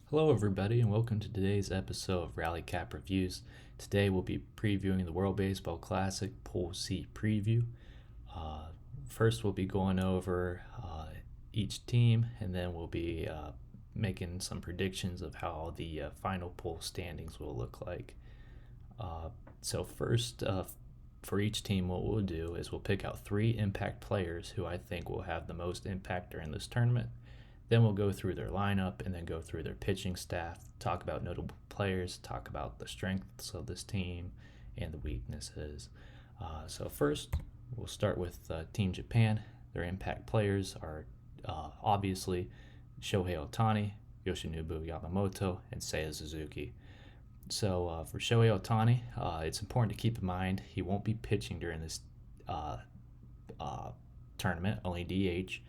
Hello, everybody, and welcome to today's episode of Rally Cap Reviews. Today, we'll be previewing the World Baseball Classic Pool C preview. Uh, First, we'll be going over each team, and then we'll be making some predictions of how the final pool standings will look like. First, for each team, what we'll do is we'll pick out three impact players who I think will have the most impact during this tournament. Then we'll go through their lineup and then go through their pitching staff, talk about notable players, talk about the strengths of this team and the weaknesses. First, we'll start with Team Japan. Their impact players are obviously Shohei Ohtani, Yoshinobu Yamamoto, and Seiya Suzuki. For Shohei Ohtani, it's important to keep in mind he won't be pitching during this tournament, only DH.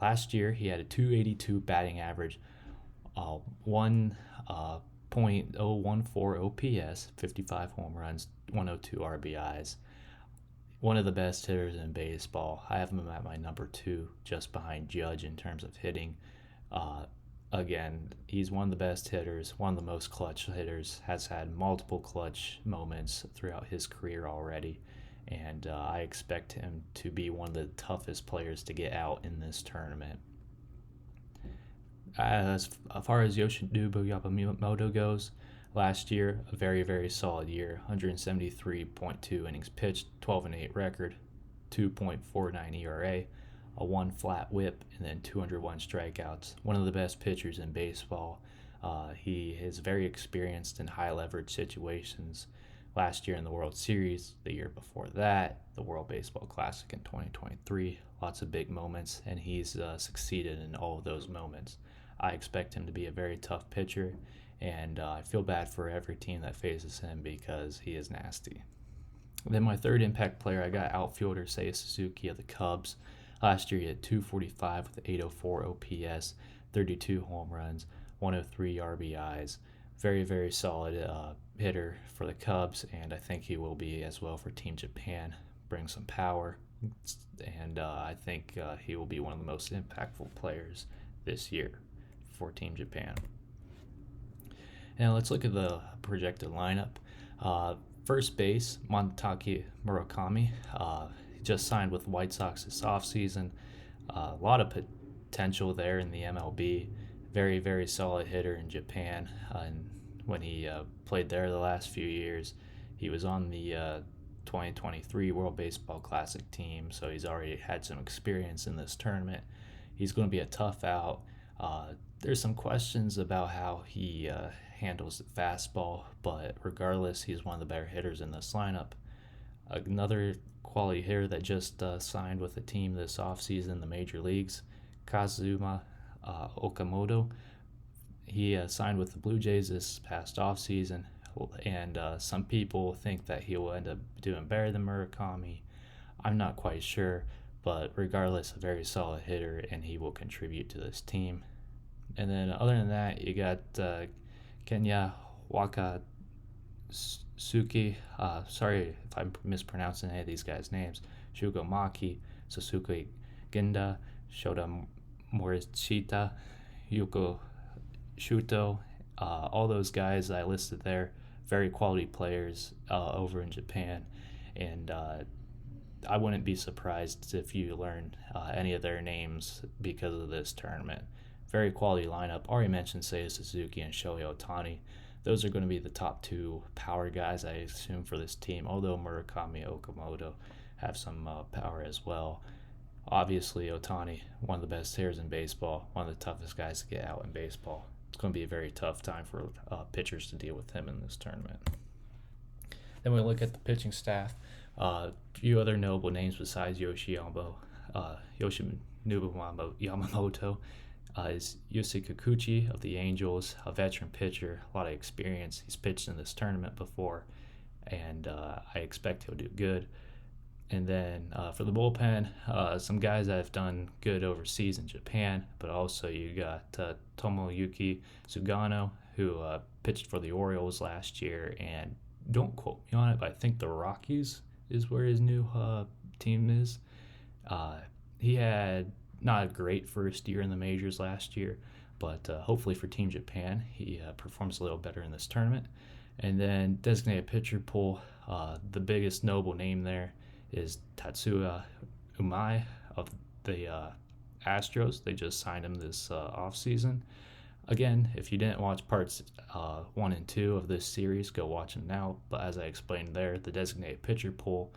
Last year, he had a 282 batting average, 1.014 OPS, 55 home runs, 102 RBIs. One of the best hitters in baseball. I have him at my number 2, just behind Judge in terms of hitting. Again, he's one of the best hitters, one of the most clutch hitters, has had multiple clutch moments throughout his career already. And I expect him to be one of the toughest players to get out in this tournament. As far as Yoshinobu Yamamoto goes, last year, a very, very solid year. 173.2 innings pitched, 12-8 record, 2.49 ERA, a 1 flat whip, and then 201 strikeouts. One of the best pitchers in baseball. He is very experienced in high leverage situations. Last year in the World Series, the year before that, the World Baseball Classic in 2023, lots of big moments, and he's succeeded in all of those moments. I expect him to be a very tough pitcher, and I feel bad for every team that faces him because he is nasty. Then my third impact player, I got outfielder Seiya Suzuki of the Cubs. Last year he had 245 with 804 OPS, 32 home runs, 103 RBIs. Very, very solid hitter for the Cubs, and I think he will be as well for Team Japan. Bring some power, and I think he will be one of the most impactful players this year for Team Japan. Now let's look at the projected lineup. First base, Masataka Murakami. He just signed with the White Sox this offseason. A lot of potential there in the MLB. Very, very solid hitter in Japan. And when he played there the last few years, he was on the 2023 World Baseball Classic team, so he's already had some experience in this tournament. He's going to be a tough out. There's some questions about how he handles the fastball, but regardless, he's one of the better hitters in this lineup. Another quality hitter that just signed with a team this offseason in the major leagues, Kazuma Okamoto. He signed with the Blue Jays this past offseason, and some people think that he will end up doing better than Murakami. I'm not quite sure, but regardless, a very solid hitter, and he will contribute to this team. And then other than that, you got Kenya Wakatsuki. Sorry if I'm mispronouncing any of these guys' names. Shugo Maki, Sasuke Ginda, Shota Morishita, Yuko Shuto, all those guys I listed there, very quality players over in Japan, and I wouldn't be surprised if you learn any of their names because of this tournament. Very quality lineup. Already mentioned Seiya Suzuki and Shohei Ohtani. Those are going to be the top 2 power guys, I assume, for this team, although Murakami and Okamoto have some power as well. Obviously, Ohtani, one of the best hitters in baseball, one of the toughest guys to get out in baseball. It's going to be a very tough time for pitchers to deal with him in this tournament. Then we look at the pitching staff. A few other notable names besides Yoshinobu Yamamoto is Yusei Kikuchi of the Angels, a veteran pitcher, a lot of experience. He's pitched in this tournament before, and I expect he'll do good. And then for the bullpen, some guys that have done good overseas in Japan, but also you got Tomoyuki Sugano, who pitched for the Orioles last year, and don't quote me on it, but I think the Rockies is where his new team is. He had not a great first year in the majors last year, but hopefully for Team Japan, he performs a little better in this tournament. And then designated pitcher pool, the biggest notable name there is Tatsuya Umai of the Astros. They just signed him this offseason. Again, if you didn't watch parts 1 and 2 of this series, go watch them now. But as I explained there, the designated pitcher pool,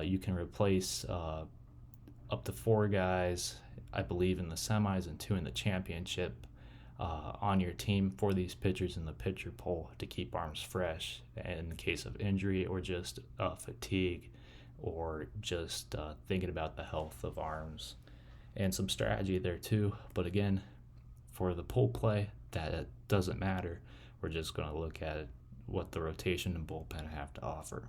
you can replace up to 4 guys, I believe, in the semis and 2 in the championship on your team for these pitchers in the pitcher pool to keep arms fresh in the case of injury or just fatigue or just thinking about the health of arms. And some strategy there too. But again, for the pool play, that doesn't matter. We're just going to look at what the rotation and bullpen have to offer.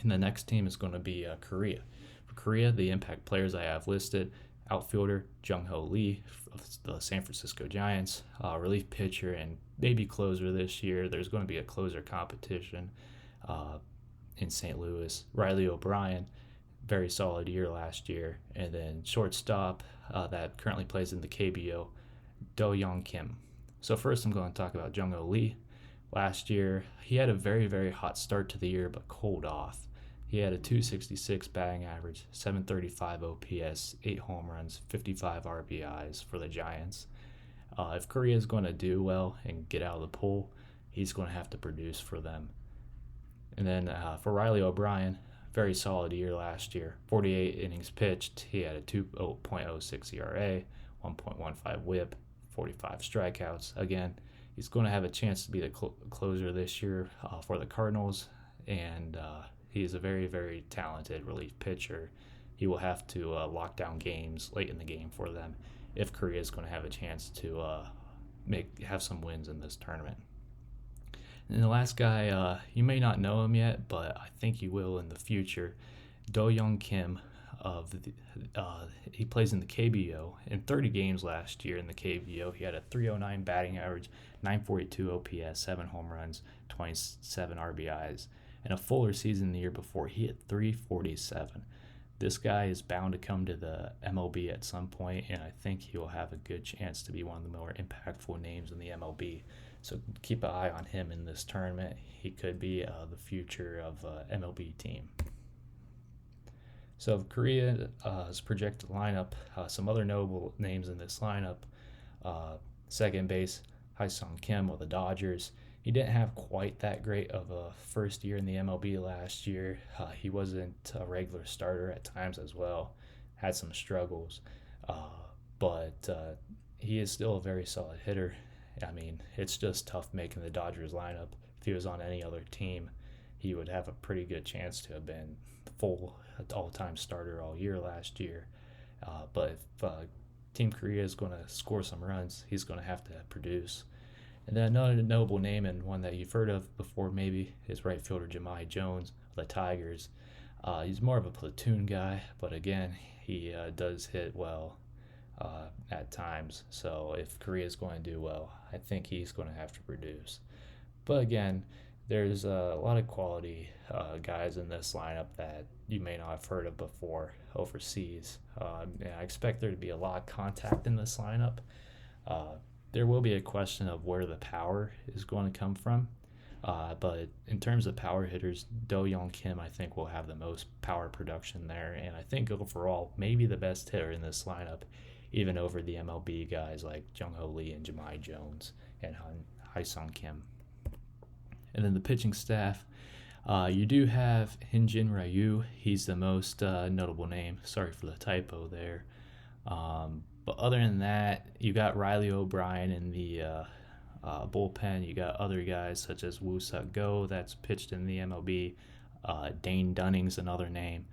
And the next team is going to be Korea. For Korea, the impact players I have listed: outfielder Jung-Ho Lee of the San Francisco Giants, relief pitcher and maybe closer this year. There's going to be a closer competition in St. Louis. Riley O'Brien, very solid year last year. And then shortstop that currently plays in the KBO, Do-Young Kim. So first I'm going to talk about Jung-Ho Lee. Last year, he had a very, very hot start to the year, but cooled off. He had a 266 batting average, 735 OPS, 8 home runs, 55 RBIs for the Giants. If Korea is going to do well and get out of the pool, he's going to have to produce for them. And then for Riley O'Brien, very solid year last year. 48 innings pitched. He had a 2.06 ERA, 1.15 WHIP, 45 strikeouts. Again, he's going to have a chance to be the closer this year for the Cardinals, and he is a very, very talented relief pitcher. He will have to lock down games late in the game for them if Korea is going to have a chance to have some wins in this tournament. And the last guy, you may not know him yet, but I think you will in the future. Do-Young Kim he plays in the KBO. In 30 games last year in the KBO, he had a 309 batting average, 942 OPS, 7 home runs, 27 RBIs. And a fuller season the year before, he hit 347. This guy is bound to come to the MLB at some point, and I think he will have a good chance to be one of the more impactful names in the MLB. So keep an eye on him in this tournament. He could be the future of MLB team. So Korea's projected lineup, some other notable names in this lineup. Second base, Hae-Sung Kim with the Dodgers. He didn't have quite that great of a first year in the MLB last year. He wasn't a regular starter at times as well. Had some struggles. But he is still a very solid hitter. I mean, it's just tough making the Dodgers lineup. If he was on any other team, he would have a pretty good chance to have been full all-time starter all year last year. But if Team Korea is going to score some runs, he's going to have to produce. And then another notable name, and one that you've heard of before maybe, is right fielder Jahmai Jones of the Tigers. He's more of a platoon guy, but again, he does hit well at times. So if Korea is going to do well, I think he's going to have to produce. But again, there's a lot of quality guys in this lineup that you may not have heard of before overseas. And I expect there to be a lot of contact in this lineup. There will be a question of where the power is going to come from. But in terms of power hitters, Do-Young Kim, I think, will have the most power production there. And I think overall, maybe the best hitter in this lineup, even over the MLB guys like Jung-Ho Lee and Jahmai Jones and Hae-Sung Kim. And then the pitching staff, you do have Hyun-Jin Ryu. He's the most notable name. Sorry for the typo there. But other than that, you got Riley O'Brien in the bullpen. You got other guys such as Woo-Suk Go that's pitched in the MLB. Dane Dunning's another name.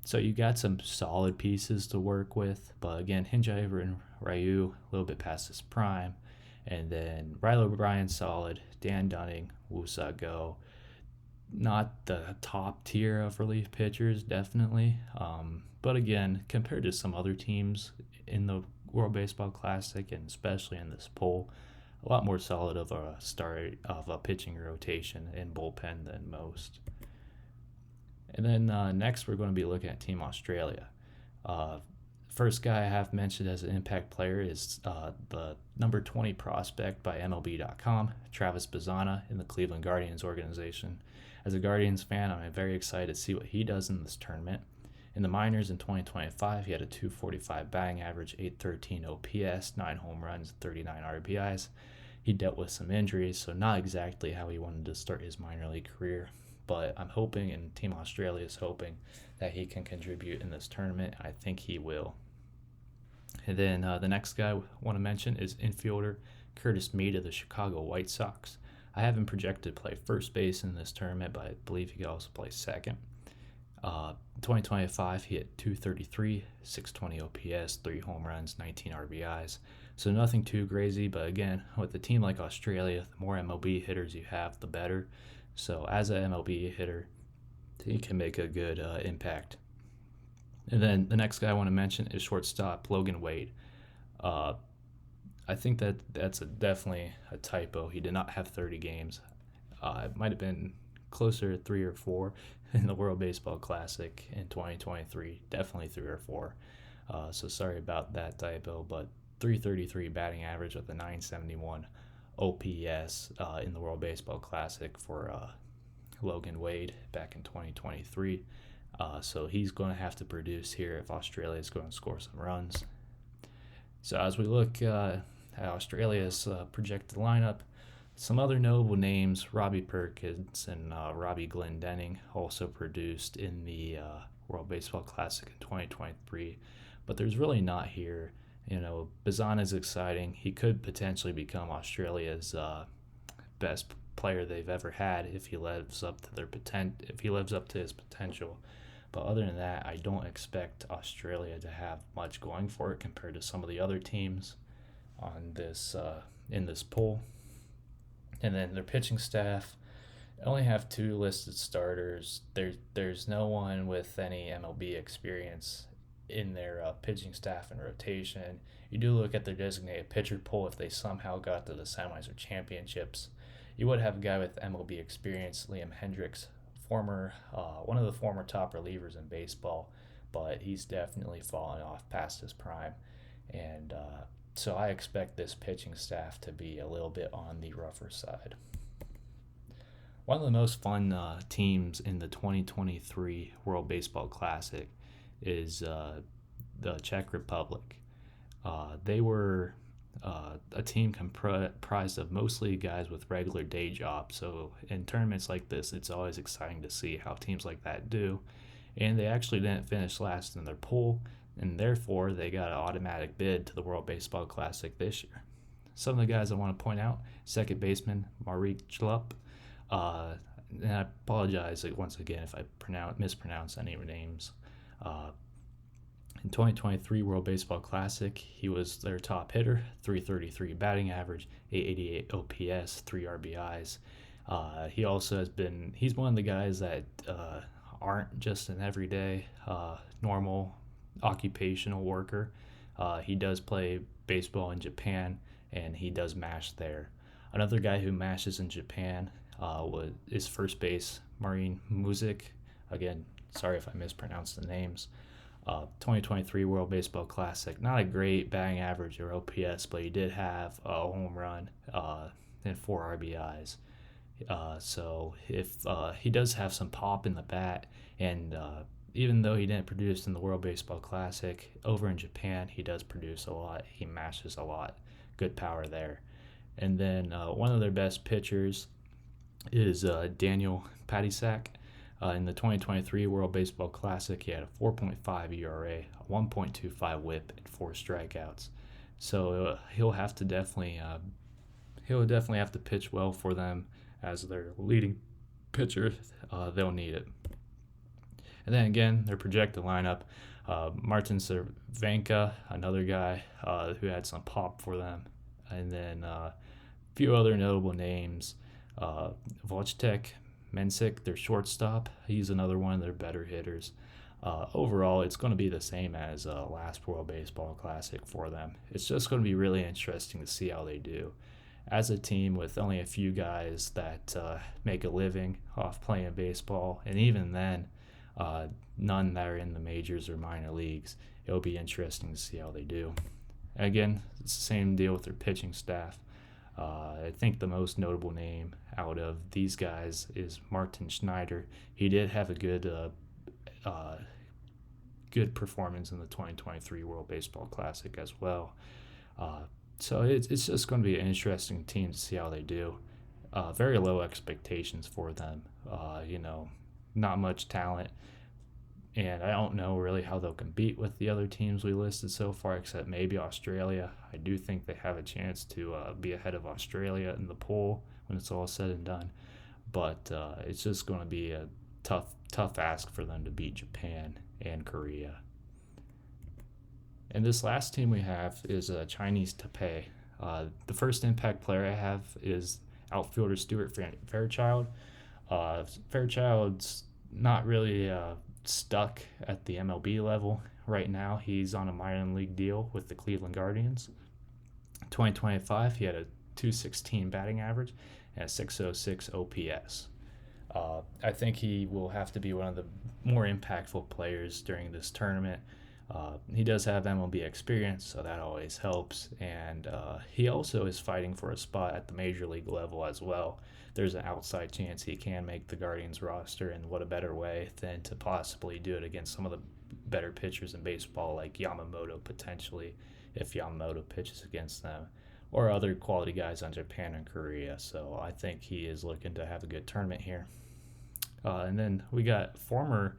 So you got some solid pieces to work with. But again, Hyun-Jin Ryu, a little bit past his prime. And then Riley O'Brien, solid. Dan Dunning, Woo-Suk Go. Not the top tier of relief pitchers, definitely. But again, compared to some other teams in the World Baseball Classic, and especially in this poll, a lot more solid of a pitching rotation and bullpen than most. And then next, we're going to be looking at Team Australia. First guy I have mentioned as an impact player is the number 20 prospect by MLB.com, Travis Bazzana in the Cleveland Guardians organization. As a Guardians fan, I'm very excited to see what he does in this tournament. In the minors in 2025, he had a 245 batting average, 813 OPS, 9 home runs, 39 RBIs. He dealt with some injuries, so not exactly how he wanted to start his minor league career. But I'm hoping, and Team Australia is hoping, that he can contribute in this tournament. I think he will. And then the next guy I want to mention is infielder Curtis Mead of the Chicago White Sox. I have him projected to play first base in this tournament, but I believe he could also play second. 2025, he hit 233, 620 OPS, 3 home runs, 19 RBIs. So nothing too crazy, but again, with a team like Australia, the more MLB hitters you have, the better. So as an MLB hitter, he can make a good impact. And then the next guy I want to mention is shortstop Logan Wade. I think that's definitely a typo. He did not have 30 games. It might have been closer to 3 or 4 in the World Baseball Classic in 2023. Definitely 3 or 4. So sorry about that typo, but 333 batting average with a 971 OPS in the World Baseball Classic for Logan Wade back in 2023. So he's going to have to produce here if Australia is going to score some runs. So as we look at Australia's projected lineup, some other notable names, Robbie Perkins and Robbie Glendening, also produced in the World Baseball Classic in 2023. But there's really not here. Bazzana is exciting. He could potentially become Australia's best player they've ever had if he lives up to his potential. But other than that, I don't expect Australia to have much going for it compared to some of the other teams on this in this pool. And then their pitching staff, I only have 2 listed starters. There's no one with any MLB experience in their pitching staff and rotation. You do look at their designated pitcher pool if they somehow got to the semis or championships. You would have a guy with MLB experience, Liam Hendricks, one of the former top relievers in baseball, but he's definitely fallen off past his prime. And so I expect this pitching staff to be a little bit on the rougher side. One of the most fun teams in the 2023 World Baseball Classic is the Czech Republic. They were a team comprised of mostly guys with regular day jobs. So in tournaments like this, it's always exciting to see how teams like that do. And they actually didn't finish last in their pool, and therefore they got an automatic bid to the World Baseball Classic this year. Some of the guys I want to point out: second baseman Marek Schlupp. And I apologize once again if I mispronounce any names. In 2023 World Baseball Classic, he was their top hitter, 333 batting average, 888 OPS, 3 RBIs. He also he's one of the guys that aren't just an everyday, normal occupational worker. He does play baseball in Japan, and he does mash there. Another guy who mashes in Japan is first base Marin Muzik. Again, sorry if I mispronounced the names. 2023 World Baseball Classic, not a great batting average or OPS, but he did have a home run and 4 RBIs. So if he does have some pop in the bat, and even though he didn't produce in the World Baseball Classic, over in Japan he does produce a lot. He mashes a lot. Good power there. And then one of their best pitchers is Daniel Patisak. In the 2023 World Baseball Classic, he had a 4.5 ERA, a 1.25 WHIP, and 4 strikeouts. So he'll definitely have to pitch well for them as their leading pitcher. They'll need it. And then again, their projected lineup: Martin Cervenka, another guy who had some pop for them, and then a few other notable names: Wojtek Mensik, their shortstop. He's another one of their better hitters. Overall, it's going to be the same as last World Baseball Classic for them. It's just going to be really interesting to see how they do. As a team with only a few guys that make a living off playing baseball, and even then, none that are in the majors or minor leagues, it'll be interesting to see how they do. Again, it's the same deal with their pitching staff. I think the most notable name out of these guys is Martin Schneider. He did have a good performance in the 2023 World Baseball Classic as well. So it's just going to be an interesting team to see how they do. Very low expectations for them. Not much talent. And I don't know really how they'll compete with the other teams we listed so far, except maybe Australia. I do think they have a chance to be ahead of Australia in the poll when it's all said and done. But it's just going to be a tough ask for them to beat Japan and Korea. And this last team we have is Chinese Taipei. The first impact player I have is outfielder Stuart Fairchild. Fairchild's not really stuck at the MLB level right now. He's on a minor league deal with the Cleveland Guardians. 2025, he had a .216 batting average and a .606 OPS. I think he will have to be one of the more impactful players during this tournament. He does have MLB experience, so that always helps. And he also is fighting for a spot at the major league level as well. There's an outside chance he can make the Guardians roster, and what a better way than to possibly do it against some of the better pitchers in baseball, like Yamamoto potentially, if Yamamoto pitches against them, or other quality guys on Japan and Korea. So I think he is looking to have a good tournament here. And then we got former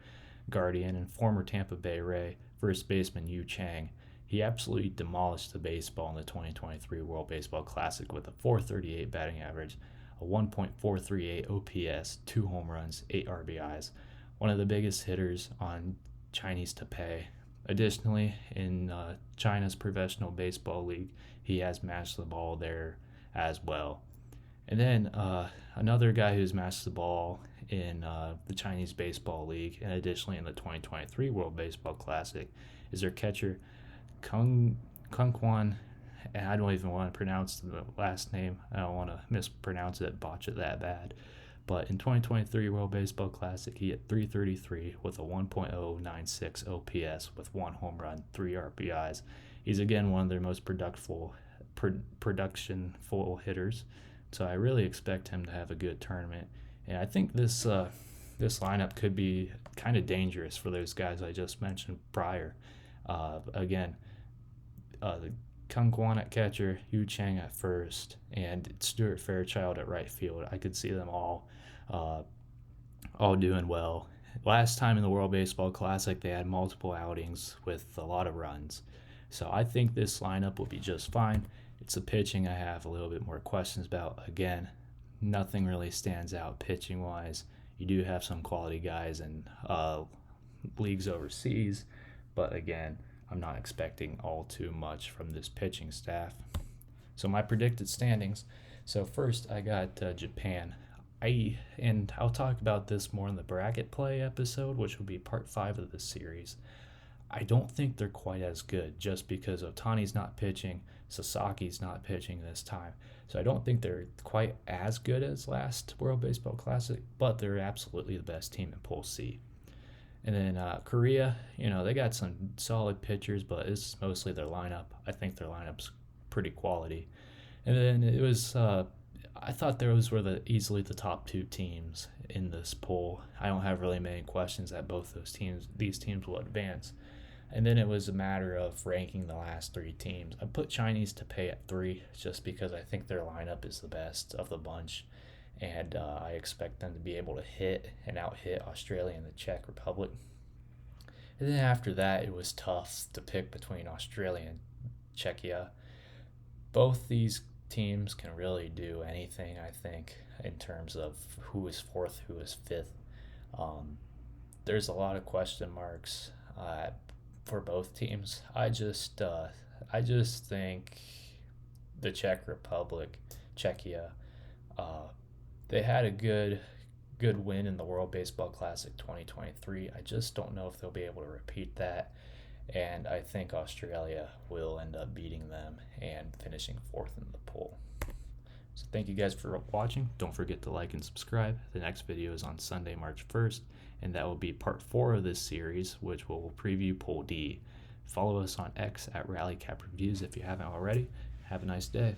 Guardian and former Tampa Bay Ray first baseman Yu Chang. He absolutely demolished the baseball in the 2023 World Baseball Classic with a .438 batting average, a 1.438 OPS, 2 home runs, 8 RBIs. One of the biggest hitters on Chinese Taipei. Additionally, in China's Professional Baseball League, he has matched the ball there as well. And then another guy who's matched the ball in the Chinese Baseball League, and additionally in the 2023 World Baseball Classic, is their catcher Kung Kwan. And I don't even want to pronounce the last name. I don't want to mispronounce it, botch it that bad. But in 2023 World Baseball Classic, he hit .333 with a 1.096 OPS with 1 home run, 3 RBIs. He's again one of their most productionful hitters. So I really expect him to have a good tournament. And I think this lineup could be kind of dangerous for those guys I just mentioned prior. The Kung Kwan at catcher, Yu Chang at first, and Stuart Fairchild at right field. I could see them all doing well. Last time in the World Baseball Classic, they had multiple outings with a lot of runs. So I think this lineup will be just fine. It's the pitching I have a little bit more questions about. Again, nothing really stands out pitching-wise. You do have some quality guys in leagues overseas, but again, I'm not expecting all too much from this pitching staff. So my predicted standings. So first, I got Japan. I'll talk about this more in the bracket play episode, which will be part 5 of this series. I don't think they're quite as good just because Otani's not pitching, Sasaki's not pitching this time. So I don't think they're quite as good as last World Baseball Classic, but they're absolutely the best team in Pool C. And then Korea, they got some solid pitchers, but it's mostly their lineup. I think their lineup's pretty quality. And then it was, I thought those were easily the top 2 teams in this pool. I don't have really many questions that these teams will advance. And then it was a matter of ranking the last 3 teams. I put Chinese Taipei at 3 just because I think their lineup is the best of the bunch. And I expect them to be able to hit and out-hit Australia and the Czech Republic. And then after that, it was tough to pick between Australia and Czechia. Both these teams can really do anything, I think, in terms of who is 4th, who is 5th. There's a lot of question marks for both teams. I just think the Czech Republic, Czechia, they had a good win in the World Baseball Classic 2023. I just don't know if they'll be able to repeat that, and I think Australia will end up beating them and finishing 4th in the pool. So thank you guys for watching. Don't forget to like and subscribe. The next video is on Sunday, March 1st, and that will be part 4 of this series, which will preview Pool D. Follow us on X at RallyCap Reviews if you haven't already. Have a nice day.